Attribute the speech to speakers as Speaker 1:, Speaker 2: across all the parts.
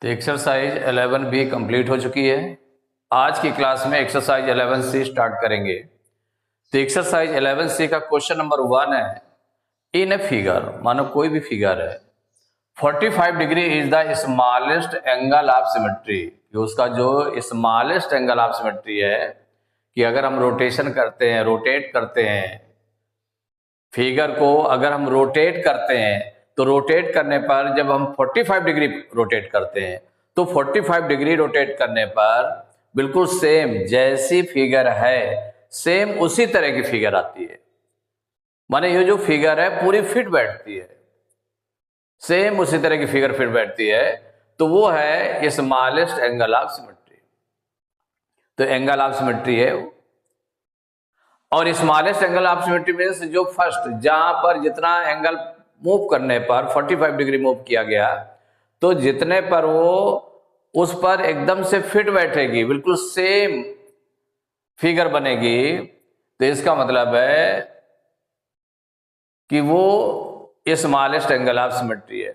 Speaker 1: तो एक्सरसाइज 11 भी कंप्लीट हो चुकी है। आज की क्लास में एक्सरसाइज 11 सी स्टार्ट करेंगे। तो एक्सरसाइज 11 सी का क्वेश्चन नंबर 1 है, इन ए फिगर, मानो कोई भी फिगर है, 45 degree is the smallest angle of symmetry. उसका जो स्मॉलेस्ट एंगल ऑफ सिमेट्री है कि अगर हम रोटेशन करते हैं, रोटेट करते हैं फिगर को, अगर हम रोटेट करते हैं तो रोटेट करने पर जब हम 45 डिग्री रोटेट करते हैं तो 45 डिग्री रोटेट करने पर बिल्कुल सेम जैसी फिगर है सेम उसी तरह की फिगर आती है। माने ये जो फिगर है पूरी फिट बैठती है, सेम उसी तरह की फिगर फिट बैठती है, तो वो है स्मॉलेस्ट एंगल ऑफ सिमेट्री। तो एंगल ऑफ सिमेट्री है वो। और smallest angle of symmetry means जो फर्स्ट जहां पर जितना एंगल मूव करने पर 45 डिग्री मूव किया गया तो जितने पर वो उस पर एकदम से फिट बैठेगी, बिल्कुल सेम फिगर बनेगी, तो इसका मतलब है कि वो स्मॉलेस्ट एंगल ऑफ सिमेट्री है।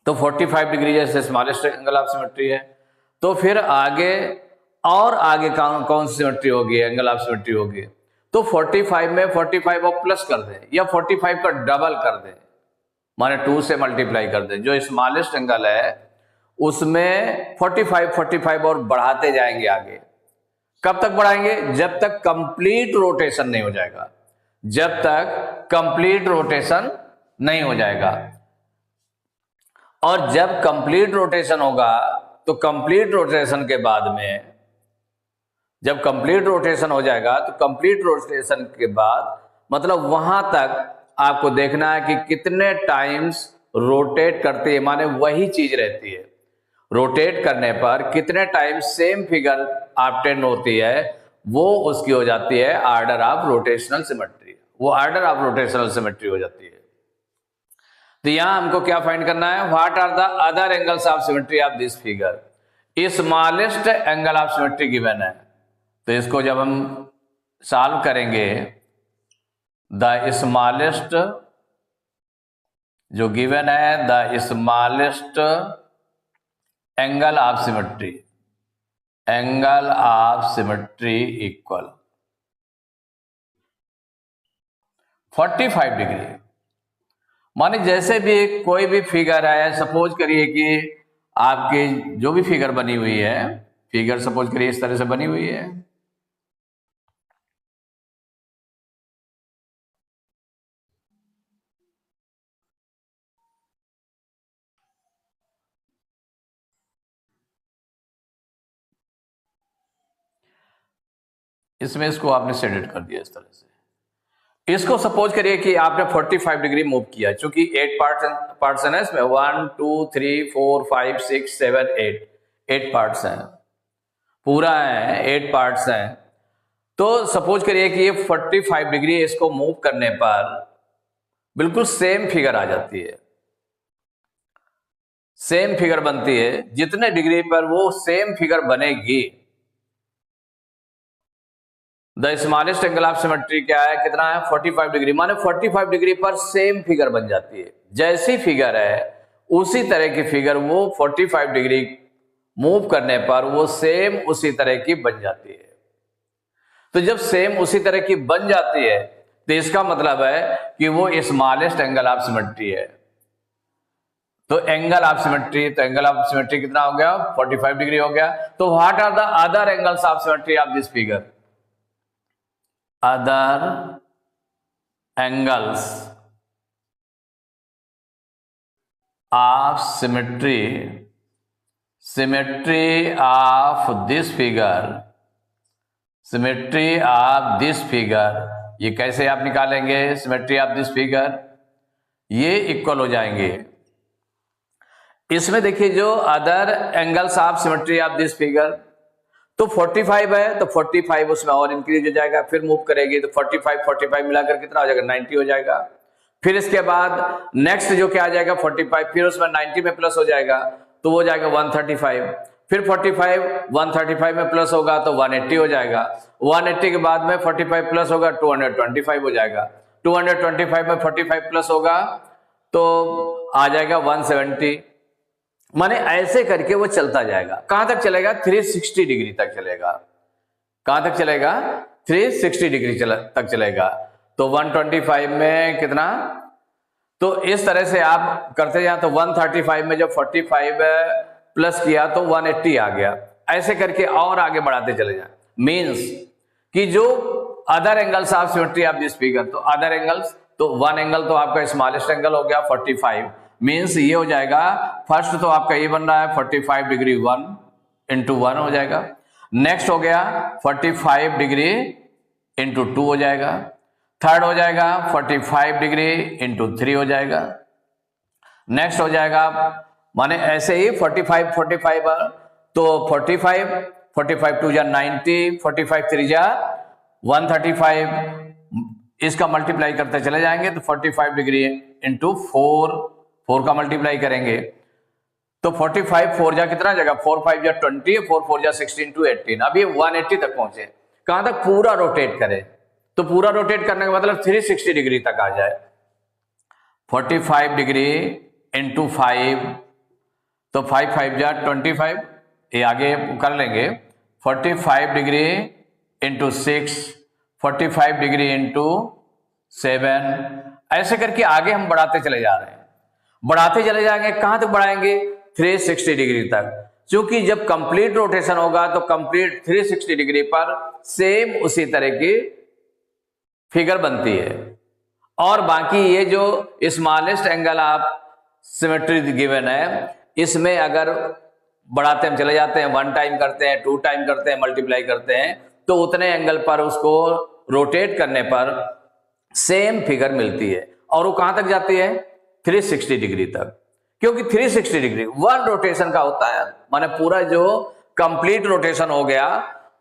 Speaker 1: तो 45 डिग्री जैसे स्मॉलेस्ट एंगल ऑफ सिमेट्री है, तो फिर आगे और आगे कौन सी सिमेट्री होगी, एंगल ऑफ सिमेट्री होगी। तो 45 में 45 और प्लस कर दें या 45 का डबल कर दें, माने 2 से मल्टीप्लाई कर दें। जो स्मॉलेस्ट एंगल है उसमें 45 और बढ़ाते जाएंगे आगे। कब तक बढ़ाएंगे? जब तक कंप्लीट रोटेशन नहीं हो जाएगा, जब तक कंप्लीट रोटेशन नहीं हो जाएगा। और जब कंप्लीट रोटेशन होगा तो कंप्लीट रोटेशन के बाद में, जब कंप्लीट रोटेशन हो जाएगा तो कंप्लीट रोटेशन के बाद मतलब वहां तक आपको देखना है कि कितने टाइम्स रोटेट करती है, माने वही चीज रहती है। रोटेट करने पर कितने टाइम्स सेम फिगर ऑब्टेन होती है, वो उसकी हो जाती है ऑर्डर ऑफ रोटेशनल सिमेट्री। वो ऑर्डर ऑफ रोटेशनल सिमेट्री हो जाती है। तो यहां हमको क्या फाइंड करना है? What are the other angles of symmetry of this figure. Smallest angle of symmetry given है, तो इसको जब हम सॉल्व करेंगे, द स्मॉलेस्ट जो गिवन है, the smallest angle of symmetry, angle of symmetry equal 45 degree. माने जैसे भी कोई भी फिगर है, सपोज करिए कि आपकी जो भी फिगर बनी हुई है, फिगर सपोज करिए इस तरह से बनी हुई है, इसमें इसको आपने सेट कर दिया इस तरह से। इसको सपोज करिए कि आपने 45 डिग्री मूव किया, चूंकि 8 पार्ट्स हैं इसमें, 1 2 3 4 5 6 7 8 पार्ट्स हैं, पूरा है 8 पार्ट्स हैं। तो सपोज करिए कि ये 45 डिग्री इसको मूव करने पर बिल्कुल सेम फिगर आ जाती है, सेम फिगर बनती है। जितने डिग्री पर वो सेम फिगर बनेगी, the smallest angle of symmetry क्या है, कितना है? 45 डिग्री। माने 45 डिग्री पर सेम फिगर बन जाती है। जैसी फिगर है उसी तरह की फिगर वो 45 डिग्री मूव करने पर वो सेम उसी तरह की बन जाती है। तो जब सेम उसी तरह की बन जाती है तो इसका मतलब है कि वो स्मॉलेस्ट एंगल ऑफ सिमेट्री है। तो एंगल ऑफ सिमेट्री, तो एंगल ऑफ सिमेट्री कितना हो गया? 45 डिग्री हो गया। तो what are the other angles of symmetry of this figure? other angles of symmetry of this figure, symmetry of this figure, ये कैसे आप निकालेंगे? symmetry of this figure ये इक्वल हो जाएंगे। इसमें देखिए जो other angles of symmetry of this figure, तो 45 है तो 45 उसमें और इंक्रीज हो जाएगा, फिर मूव करेगी तो 45 मिलाकर कितना हो जाएगा? 90 हो जाएगा। फिर इसके बाद नेक्स्ट जो क्या आ जाएगा? 45, फिर उसमें 90 में प्लस हो जाएगा तो वो जाएगा 135। फिर 45 135 में प्लस होगा तो 180 हो जाएगा। 180 के बाद में 45 प्लस होगा 225 हो जाएगा। 225 में 45 प्लस होगा तो आ जाएगा 170। माने ऐसे करके वो चलता जाएगा। कहां तक चलेगा? 360 डिग्री तक चलेगा। कहां तक चलेगा? 360 डिग्री तक चलेगा। तो 125 में कितना? तो इस तरह से आप करते जाए तो 135 में जब 45 प्लस किया तो 180 आ गया। ऐसे करके और आगे बढ़ाते चले जाए। मीन्स कि जो other angles of symmetry of this figure, तो अदर एंगल्स, तो वन एंगल तो आपका स्मॉलेस्ट एंगल हो गया 45, मीन्स ये हो जाएगा फर्स्ट तो आपका ये बन रहा है 45 डिग्री 1 इंटू 1 हो जाएगा। नेक्स्ट हो गया 45 डिग्री इंटू 2 हो जाएगा। थर्ड हो जाएगा 45 डिग्री इंटू 3 हो जाएगा। नेक्स्ट हो जाएगा माने ऐसे ही 45 45 तो 45 45 टू जा 90, 45 3 जा 135, इसका मल्टीप्लाई करते चले जाएंगे तो 45 डिग्री इंटू 4 का मल्टीप्लाई करेंगे तो 45 4 जा कितना जाएगा? 4 5 जा 20, 4 4 जा 16 टू 18। अब ये 180 तक पहुंचे। कहां तक? पूरा रोटेट करें। तो पूरा रोटेट करने का मतलब 360 डिग्री तक आ जाए। 45 डिग्री इंटू 5, तो 5 5 जा 25, ये आगे कर लेंगे। 45 डिग्री इंटू 6, 45 डिग्री इंटू 7, ऐसे करके आगे हम बढ़ाते चले जा रहे हैं। बढ़ाते चले जाएंगे। कहां तक बढ़ाएंगे? 360 डिग्री तक। क्योंकि जब कंप्लीट रोटेशन होगा तो कंप्लीट 360 डिग्री पर सेम उसी तरह की फिगर बनती है। और बाकी ये जो smallest angle of symmetry given है, इसमें अगर बढ़ाते हम चले जाते हैं, 1 टाइम करते हैं, 2 टाइम करते हैं, मल्टीप्लाई करते हैं, तो उतने एंगल पर उसको रोटेट करने पर सेम फिगर मिलती है। और वो कहां तक जाती है? 360 डिग्री तक। क्योंकि 360 डिग्री 1 रोटेशन का होता है, माने पूरा जो कंप्लीट रोटेशन हो गया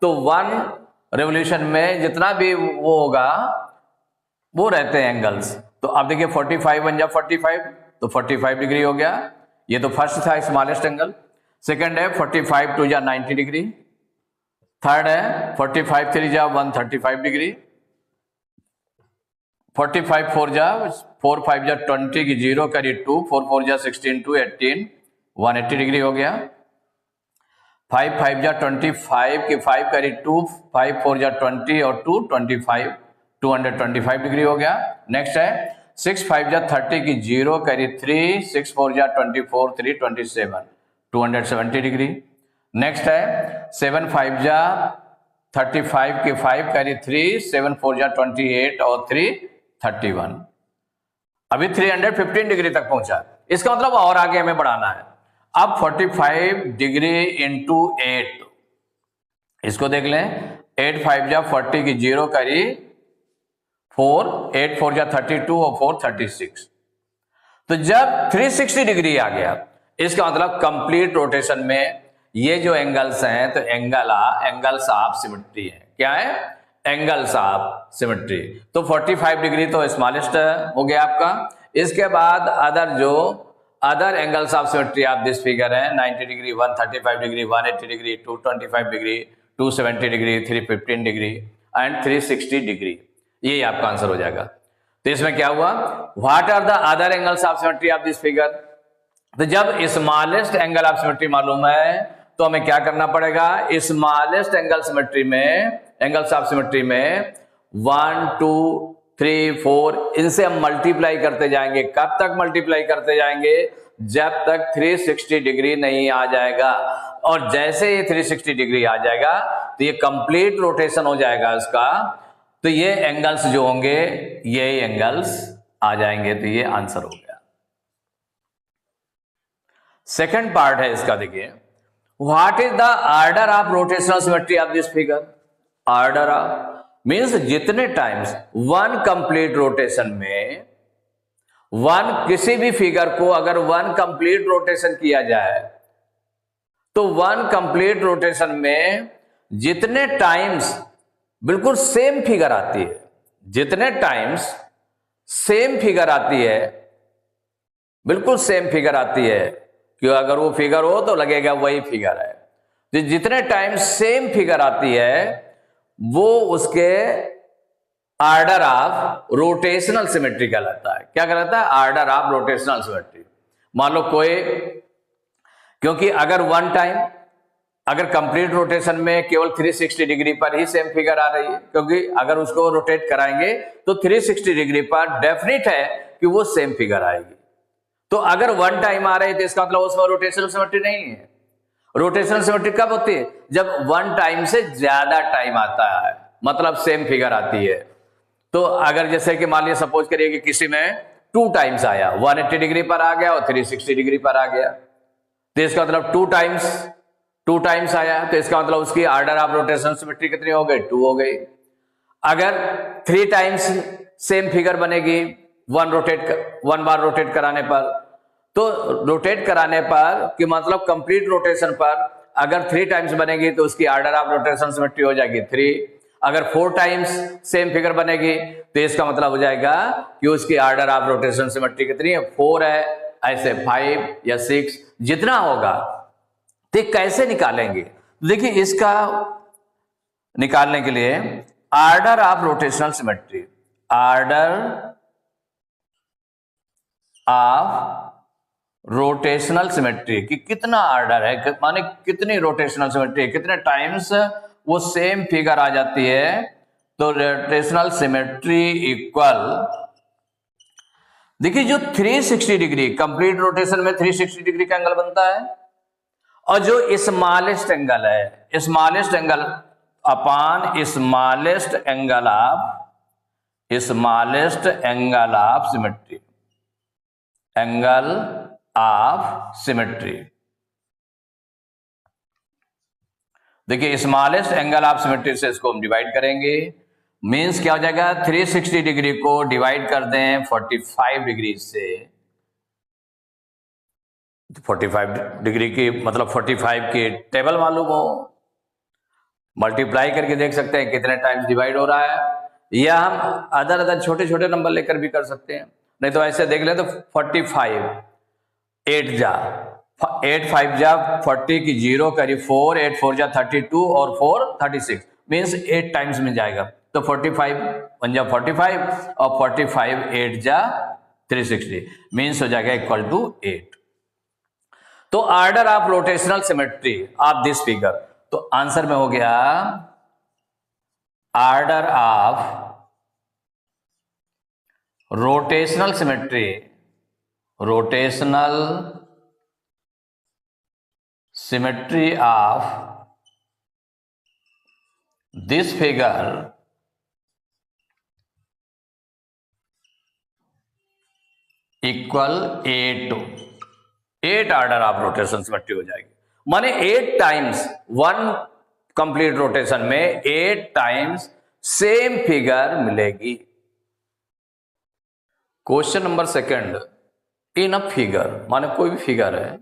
Speaker 1: तो 1 रेवोल्यूशन में जितना भी वो होगा वो रहते हैं एंगल्स। तो अब देखिए 45 बन जा 45, तो 45 डिग्री हो गया। ये तो फर्स्ट था स्मॉलेस्ट एंगल। सेकंड है 45 टू जा 90 डिग्री। थर्ड है 45 3 जा 135 डिग्री। 45 4 जा 4 5 जा 20 की 0 करी 2, 4 4 जा 16 टू 18, 180 डिग्री हो गया। 5 5 जा 25 की 5 करी 2, 5 4 जा 20 और 2 25, 225 डिग्री हो गया। नेक्स्ट है 6 5 जा 30 की 0 करी 3, 6 4 जा 24 3 27, 270 डिग्री। नेक्स्ट है 7 5 जा 35 की 5 करी 3, 7 4 जा 28 और 3 31। अभी 315 डिग्री तक पहुंचा। इसका मतलब और आगे हमें बढ़ाना है। अब 45 डिग्री इंटू 8, इसको देख लें। 8 5 जा 40 की 0 करी 4, 8 4 जा 32 और 4 36। तो जब 360 डिग्री आ गया, इसका मतलब कंप्लीट रोटेशन में ये जो एंगल्स हैं तो एंगल्स ऑफ सिमेट्री है। क्या है? Angles of symmetry. तो 45 डिग्री तो स्मॉलेस्ट हो गया आपका। इसके बाद other angles of symmetry of this figure है 90 degree, 135 degree, 180 degree, 225 degree, 270 degree, 315 degree and 360 degree. ये आपका आंसर हो जाएगा। तो इसमें क्या हुआ? What are the other angles of symmetry of this figure? तो जब स्मॉलेस्ट एंगल ऑफ सिमेट्री मालूम है तो हमें क्या करना पड़ेगा? स्मॉलेस्ट एंगल्स ऑफ सिमेट्री में 1 2 3 4 इनसे हम मल्टीप्लाई करते जाएंगे। कब तक मल्टीप्लाई करते जाएंगे? जब तक 360 डिग्री नहीं आ जाएगा। और जैसे ये 360 डिग्री आ जाएगा तो ये कंप्लीट रोटेशन हो जाएगा इसका। तो ये एंगल्स जो होंगे ये एंगल्स आ जाएंगे। तो ये आंसर हो गया। सेकंड पार्ट है इसका, देखिए what is the order of rotational symmetry of this figure? Order of means जितने टाइम्स वन कंप्लीट रोटेशन में किसी भी फिगर को अगर 1 कंप्लीट रोटेशन किया जाए तो 1 कंप्लीट रोटेशन में जितने टाइम्स बिल्कुल सेम फिगर आती है, जितने टाइम्स सेम फिगर आती है, बिल्कुल सेम फिगर आती है कि अगर वो फिगर हो तो लगेगा वही फिगर है। तो जितने टाइम सेम फिगर आती है वो उसके ऑर्डर ऑफ रोटेशनल सिमेट्री कहलाता है। क्या कहलाता है? Order of rotational symmetry. मान लो कोई क्योंकि अगर कंप्लीट रोटेशन में केवल 360 डिग्री पर ही सेम फिगर आ रही है, क्योंकि अगर उसको रोटेट कराएंगे तो 360 डिग्री पर डेफिनेट है कि वो सेम फिगर आएगी। तो अगर वन टाइम आ रही है तो इसका मतलब उसमें रोटेशनल सिमेट्री नहीं है। रोटेशनल सिमेट्री कब होती है? जब वन टाइम से ज्यादा टाइम आता है, मतलब सेम फिगर आती है। तो अगर जैसे कि मान लिया सपोज करिए कि किसी में 2 टाइम्स आया, 180 डिग्री पर आ गया और 360 डिग्री पर आ गया, तो इसका मतलब 2 टाइम्स आया, तो इसका मतलब उसकी ऑर्डर ऑफ रोटेशनल सिमेट्री कितनी हो गई? 2 हो गई। अगर 3 टाइम्स सेम फिगर बनेगी वन बार रोटेट कराने पर, तो रोटेट कराने पर कि मतलब कंप्लीट रोटेशन पर अगर 3 टाइम्स बनेगी तो उसकी ऑर्डर ऑफ रोटेशन सिमेट्री हो जाएगी 3। अगर 4 टाइम्स सेम फिगर बनेगी तो इसका मतलब हो जाएगा कि उसकी ऑर्डर ऑफ रोटेशन सिमेट्री कितनी है? 4 है। ऐसे 5 या 6 जितना होगा। तो कैसे निकालेंगे? देखिए, इसका निकालने के लिए order of rotational symmetry, order of rotational symmetry कि कितना ऑर्डर है, माने कितनी रोटेशनल सिमेट्री, कितने टाइम्स वो सेम फिगर आ जाती है। तो रोटेशनल सिमेट्री इक्वल, देखिए जो 360 डिग्री कंप्लीट रोटेशन में 360 डिग्री का एंगल बनता है, और जो स्मॉलेस्ट एंगल है, smallest angle upon smallest angle of symmetry, angle of symmetry. देखिए स्मॉलेस्ट एंगल ऑफ सिमेट्री से इसको हम डिवाइड करेंगे, मींस क्या हो जाएगा? 360 डिग्री को डिवाइड कर दें 45 डिग्री से, 45 डिग्री की मतलब 45 की टेबल मालूम हो, मल्टीप्लाई करके देख सकते हैं कितने टाइम्स डिवाइड हो रहा है, या हम अदर छोटे छोटे नंबर लेकर भी कर सकते हैं। नहीं तो ऐसे देख ले तो 45 8 जा 40 की 0 करी 4, 8 4 जा 32 और 4 36, मीन्स 8 टाइम्स में जाएगा। तो 45 1 जा 45 और 45 8 जा 360, मीन्स हो जाएगा इक्वल टू 8। तो order of rotational symmetry of this figure, तो आंसर में हो गया order of rotational symmetry, rotational symmetry of this figure equal 8 order of rotation symmetry हो जाएगी। माने 8 टाइम्स वन कंप्लीट रोटेशन में 8 टाइम्स सेम फिगर मिलेगी। Question number 2, in a figure, माने कोई भी फिगर है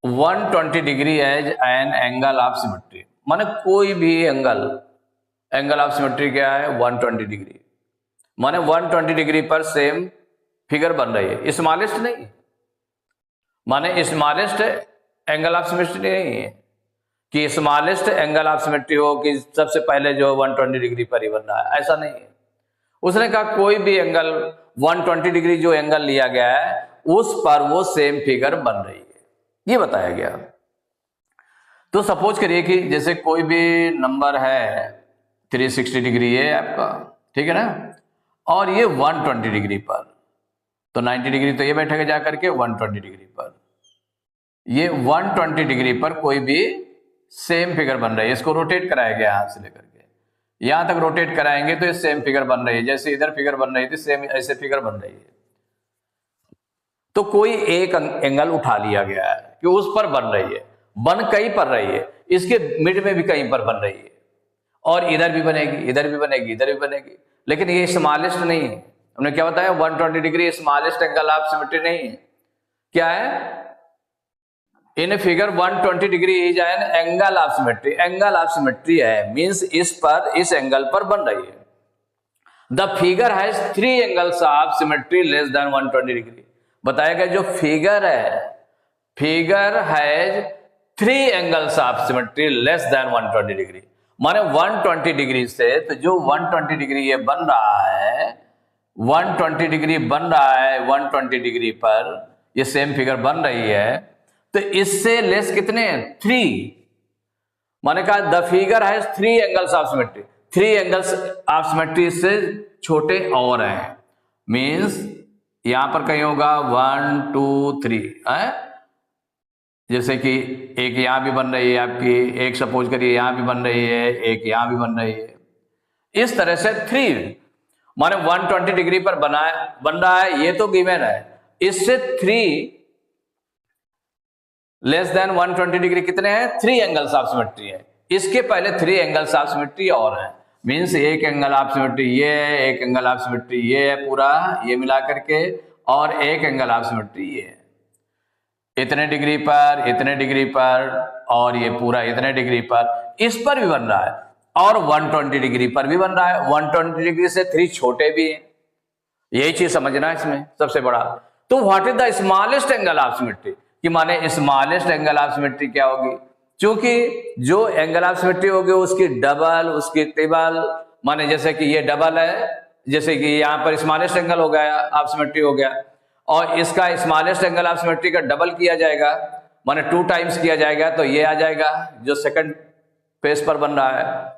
Speaker 1: 120 degree as an angle of symmetry, माने कोई भी एंगल ऑफ सिमेट्री क्या है? 120 डिग्री, माने 120 डिग्री पर सेम फिगर बन रही है, स्मॉलेस्ट नहीं, माने स्मॉलेस्ट एंगल ऑफ सिमेट्री नहीं है कि स्मॉलेस्ट एंगल ऑफ सिमेट्री हो कि सबसे पहले जो 120 डिग्री पर ही बन रहा है, ऐसा नहीं है। उसने कहा कोई भी एंगल 120 डिग्री जो एंगल लिया गया है उस पर वो सेम फिगर बन रही है, ये बताया गया। तो सपोज करिए कि जैसे कोई भी नंबर है 360 डिग्री है आपका, ठीक है ना, और ये 120 डिग्री पर, तो 90 डिग्री तो ये बैठेगा जाकर के 120 डिग्री पर, ये 120 डिग्री पर कोई भी सेम फिगर बन रही है। इसको रोटेट कराया गया यहां से लेकर के यहां तक रोटेट कराएंगे तो ये सेम फिगर बन रही है, जैसे इधर फिगर बन रही थी सेम ऐसे फिगर बन रही है। तो कोई एक एंगल उठा लिया गया है कि उस पर बन रही है, बन कहीं पर रही है, इसके मिड में भी कहीं पर बन रही है, और इधर भी बनेगी, इधर भी बनेगी, इधर भी बनेगी, लेकिन ये स्मॉलेस्ट नहीं है। हमने क्या बताया? 120 degree smallest angle of symmetry नहीं है। क्या है? In figure 120 degree is an angle of symmetry, angle of symmetry है, मींस इस एंगल पर बन रही है। The figure has 3 angles of symmetry less than 120 degree. बताया गया जो फिगर है, figure has 3 angles of symmetry less than 120 degree, माने 120 डिग्री से, तो जो 120 डिग्री ये बन रहा है, 120 डिग्री बन रहा है, 120 डिग्री पर ये सेम फिगर बन रही है, तो तो इससे लेस कितने हैं? 3। मैंने कहा the figure has 3 angles of symmetry, 3 angles of symmetry से छोटे और हैं। मीन्स यहां पर कहीं होगा 1 2 3 है, जैसे कि एक यहां भी बन रही है आपकी, एक सपोज करिए यहां भी बन रही है, एक यहां भी बन रही है। इस तरह से 3 माने 120 डिग्री पर बन रहा है, ये तो गिवन है। इससे 3 लेस देन 120 डिग्री कितने हैं? 3 एंगल्स ऑफ सिमेट्री है। इसके पहले 3 एंगल्स ऑफ सिमेट्री और है। मीन्स एक एंगल ऑफ सिमेट्री ये है, एक एंगल ऑफ सिमेट्री ये है पूरा, ये मिला करके, और एक एंगल ऑफ सिमेट्री ये है। इतने डिग्री पर, इतने डिग्री पर, और ये पूरा इतने डिग्री पर, इस पर भी बन रहा है, और 120 डिग्री पर भी बन रहा है। 120 डिग्री से 3 छोटे भी हैं। यही चीज समझना है इसमें सबसे बड़ा। तो what is the smallest angle of symmetry, कि माने स्मॉलेस्ट एंगल ऑफ सिमेट्री क्या होगी? क्योंकि जो एंगल ऑफ सिमेट्री होगी उसकी डबल, उसकी ट्रिपल, माने जैसे कि ये डबल है, जैसे कि यहां पर स्मॉलेस्ट एंगल हो गया ऑफ सिमेट्री हो गया, और इसका स्मॉलेस्ट एंगल ऑफ सिमेट्री का डबल किया जाएगा, माने 2 टाइम्स किया जाएगा, तो ये आ जाएगा जो सेकंड पेज पर बन रहा है।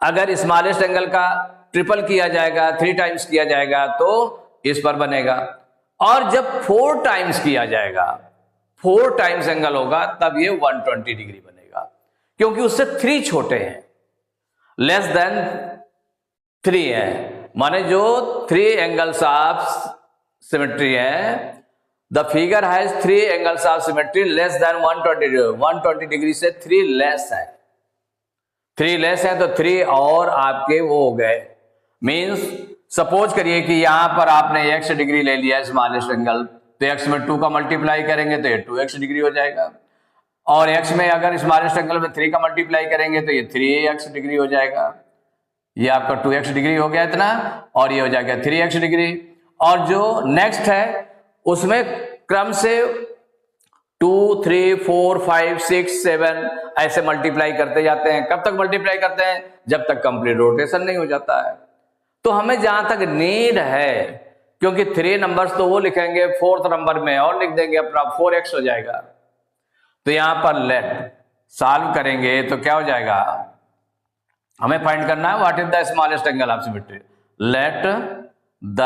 Speaker 1: अगर स्मॉलेस्ट एंगल का ट्रिपल किया जाएगा, 3 टाइम्स किया जाएगा, तो इस पर बनेगा। और जब 4 टाइम्स किया जाएगा, 4 टाइम्स एंगल होगा, तब ये 120 डिग्री बनेगा, क्योंकि उससे 3 छोटे हैं, लेस देन 3 है। माने जो 3 एंगल्स ऑफ सिमेट्री है, the figure has 3 angles of symmetry less than 120 degree से 3 लेस है। 3 लेस है तो 3 और आपके वो हो गए। मीन्स सपोज करिए कि यहां पर आपने x डिग्री ले लिया स्मॉलेस्ट एंगल, तो x में 2 का मल्टीप्लाई करेंगे तो ये 2x डिग्री हो जाएगा, और x में अगर स्मॉलेस्ट एंगल में 3 का मल्टीप्लाई करेंगे तो ये 3x डिग्री हो जाएगा। ये आपका 2x डिग्री हो गया इतना, और ये हो जाएगा 3x डिग्री। और जो नेक्स्ट है उसमें क्रम से 2 3 4 5 6 7 ऐसे मल्टीप्लाई करते जाते हैं। कब तक मल्टीप्लाई करते हैं? जब तक कंप्लीट रोटेशन नहीं हो जाता है। तो हमें जहां तक नीड है, क्योंकि 3 नंबर्स तो वो लिखेंगे, 4th नंबर में और लिख देंगे अपना 4x हो जाएगा। तो यहां पर लेट सॉल्व करेंगे तो क्या हो जाएगा? हमें फाइंड करना है what is the smallest angle of symmetry. Let the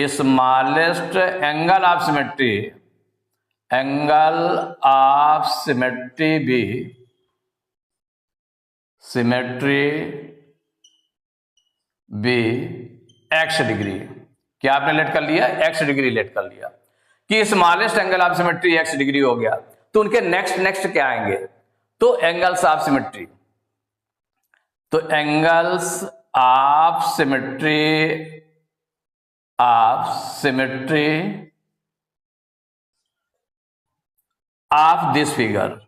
Speaker 1: smallest angle of symmetry, angle of symmetry भी x डिग्री। क्या आपने लेट कर लिया? x डिग्री लेट कर लिया कि smallest angle of symmetry x degree हो गया। तो उनके नेक्स्ट क्या आएंगे? तो एंगल्स ऑफ सिमेट्री। तो angles of symmetry of this figure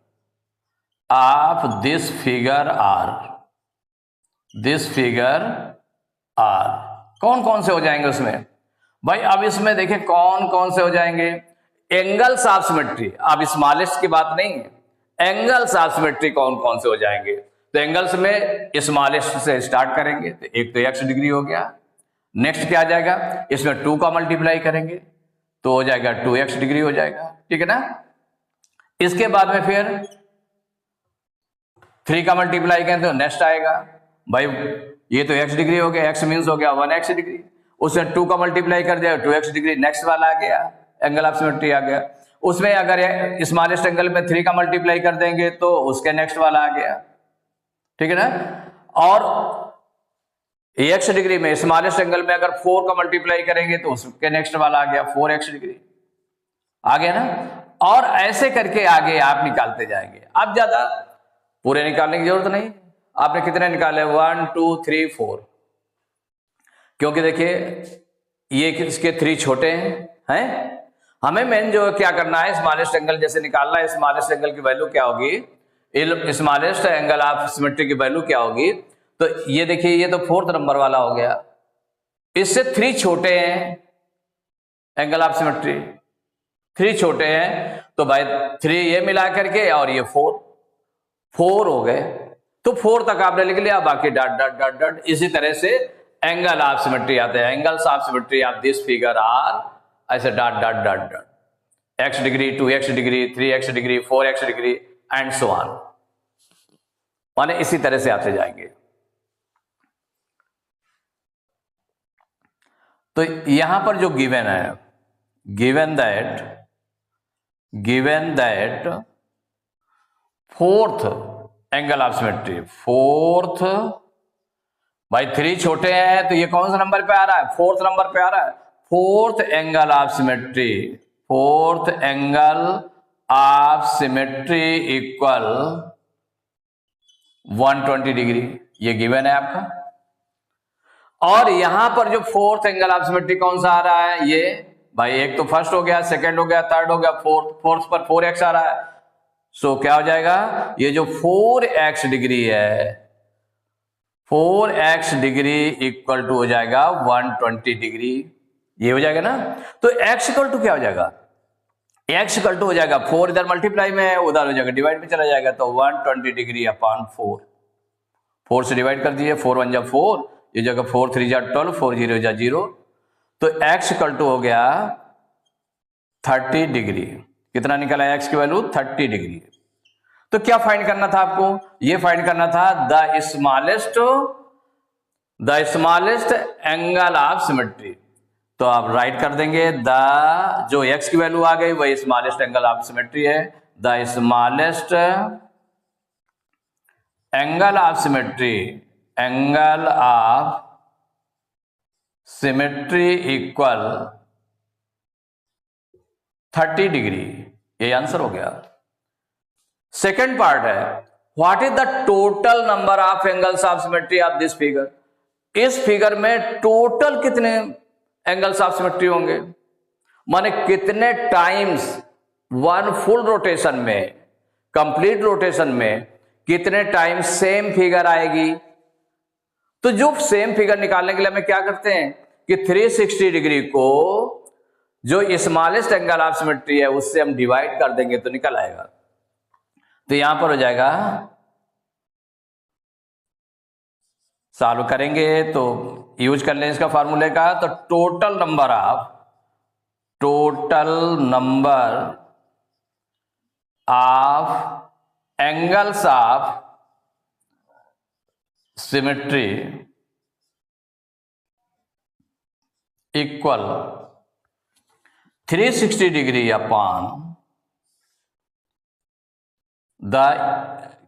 Speaker 1: are कौन कौन से हो जाएंगे उसमें? भाई अब इसमें देखिए कौन कौन से हो जाएंगे। एंगल्स ऑफ सिमेट्री, अब स्मॉलेस्ट की बात नहीं है, एंगल्स ऑफ सिमेट्री कौन कौन से हो जाएंगे? तो एंगल्स में स्मॉलेस्ट से स्टार्ट करेंगे, तो एक तो x डिग्री हो गया। नेक्स्ट क्या आ जाएगा? इसमें 2 का मल्टीप्लाई करेंगे तो हो जाएगा 2x डिग्री हो जाएगा, ठीक है ना। इसके बाद में फिर 3 का मल्टीप्लाई करें तो नेक्स्ट आएगा, भाई ये तो x डिग्री हो गया, x मीन्स हो गया 1x डिग्री। उसमें 2 का मल्टीप्लाई कर दिया 2x डिग्री, नेक्स्ट वाला आ गया, एंगल ऑफ सिमेट्री आ गया। उसमें अगर स्मॉलेस्ट एंगल में 3 का मल्टीप्लाई कर देंगे तो उसके नेक्स्ट वाला आ गया, ठीक है ना। और x डिग्री में स्मॉलेस्ट एंगल में अगर 4 का मल्टीप्लाई करेंगे तो उसके नेक्स्ट वाला आ गया 4x डिग्री, आ गया ना। और ऐसे करके आगे आप निकालते जाएंगे। अब ज्यादा पूरे निकालने की जरूरत नहीं। आपने कितने निकाले? 1 2 3 4, क्योंकि देखिए ये इसके 3 छोटे हैं। हमें मेन जो क्या करना है, स्मॉलेस्ट एंगल जैसे निकालना है। स्मॉलेस्ट एंगल की वैल्यू क्या होगी? स्मॉलेस्ट एंगल ऑफ सिमेट्री की वैल्यू क्या होगी? तो ये देखिए ये तो 4th नंबर वाला हो गया, इससे 3 छोटे हैं एंगल ऑफ सिमेट्री, 3 छोटे हैं, तो भाई 3 ये मिला करके और ये 4 हो गए। तो 4 तक आपने लिख लिया, बाकी डॉट डॉट डॉट डॉट। इसी तरह से एंगल ऑफ सिमेट्री आते हैं। Angles of symmetry of this figure are, ऐसे dot dot dot dot. x degree, 2x degree, 3x degree, 4x degree and so on, माने इसी तरह से आते जाएंगे। तो यहां पर जो गिवन है, given that fourth angle of symmetry, fourth, भाई 3 छोटे हैं तो ये कौन सा नंबर पे आ रहा है? 4th नंबर पे आ रहा है। Fourth angle of symmetry, fourth angle of symmetry equal 120 degree, ये गिवन है आपका। और यहां पर जो फोर्थ एंगल ऑफ सिमेट्री कौन सा आ रहा है? ये भाई एक तो फर्स्ट हो गया, सेकंड हो गया, थर्ड हो गया, फोर्थ पर 4x आ रहा है। सो क्या हो जाएगा? ये जो 4x डिग्री है, 4x डिग्री इक्वल टू हो जाएगा 120 डिग्री, ये हो जाएगा ना। तो x इक्वल टू क्या हो जाएगा? x इक्वल टू हो जाएगा 4 इधर मल्टीप्लाई में है, उधर हो जाएगा डिवाइड में चला जाएगा, तो 120 डिग्री अपॉन 4, 4 से डिवाइड कर दिए, 4 1 जा 4, ये जगह 4 3 जा 12, 4 0 जा 0, तो x इक्वल टू हो गया 30 डिग्री। कितना निकला x की वैल्यू? 30 डिग्री। तो क्या फाइंड करना था आपको? ये फाइंड करना था the smallest angle of symmetry. तो आप राइट कर देंगे द, जो x की वैल्यू आ गई वही स्मॉलेस्ट एंगल ऑफ सिमेट्री है, the smallest angle of symmetry, angle of symmetry equal 30 degree, ये आंसर हो गया। सेकेंड पार्ट है, what is the total number of angles of symmetry of this figure. इस figure में total कितने angles of symmetry होंगे, माने कितने टाइम्स वन फुल रोटेशन में, कंप्लीट रोटेशन में कितने टाइम्स सेम फिगर आएगी। तो जो सेम फिगर निकालने के लिए हमें क्या करते हैं कि 360 डिग्री को जो स्मॉलेस्ट एंगल ऑफ सिमेट्री है उससे हम डिवाइड कर देंगे तो निकल आएगा। तो यहां पर हो जाएगा, सॉल्व करेंगे तो यूज कर लें इसका फार्मूले का, तो total number of angles of symmetry equal 360 degree upon the,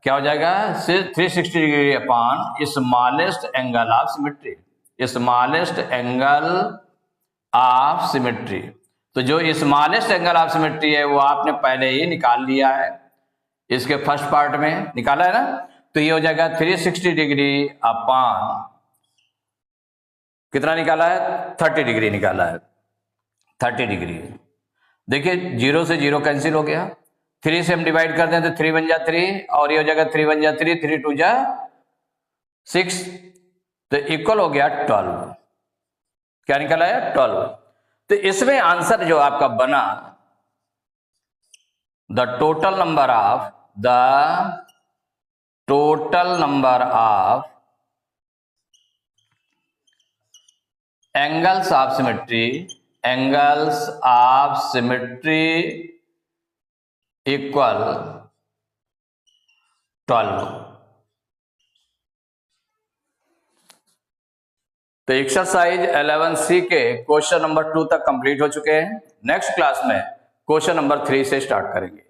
Speaker 1: क्या हो जाएगा? 360 degree upon smallest angle of symmetry, smallest angle of symmetry. तो जो स्मॉलेस्ट एंगल ऑफ सिमेट्री है वो आपने पहले ही निकाल लिया है, इसके फर्स्ट पार्ट में निकाला है ना। तो ये हो जाएगा 360 डिग्री अपॉन कितना निकाला है? 30 डिग्री निकाला है, 30 डिग्री। देखिए 0 से 0 कैंसिल हो गया, 3 से हम डिवाइड कर दें तो 3 1 जा 3, और ये हो जाएगा 3 1 जा 3, 3 2 जा 6, तो इक्वल हो गया 12। क्या निकला है? 12। तो इसमें आंसर जो आपका बना, the total number of angles of symmetry equal 12। तो एक्सरसाइज 11C के क्वेश्चन नंबर 2 तक कंप्लीट हो चुके हैं। नेक्स्ट क्लास में क्वेश्चन नंबर 3 से स्टार्ट करेंगे।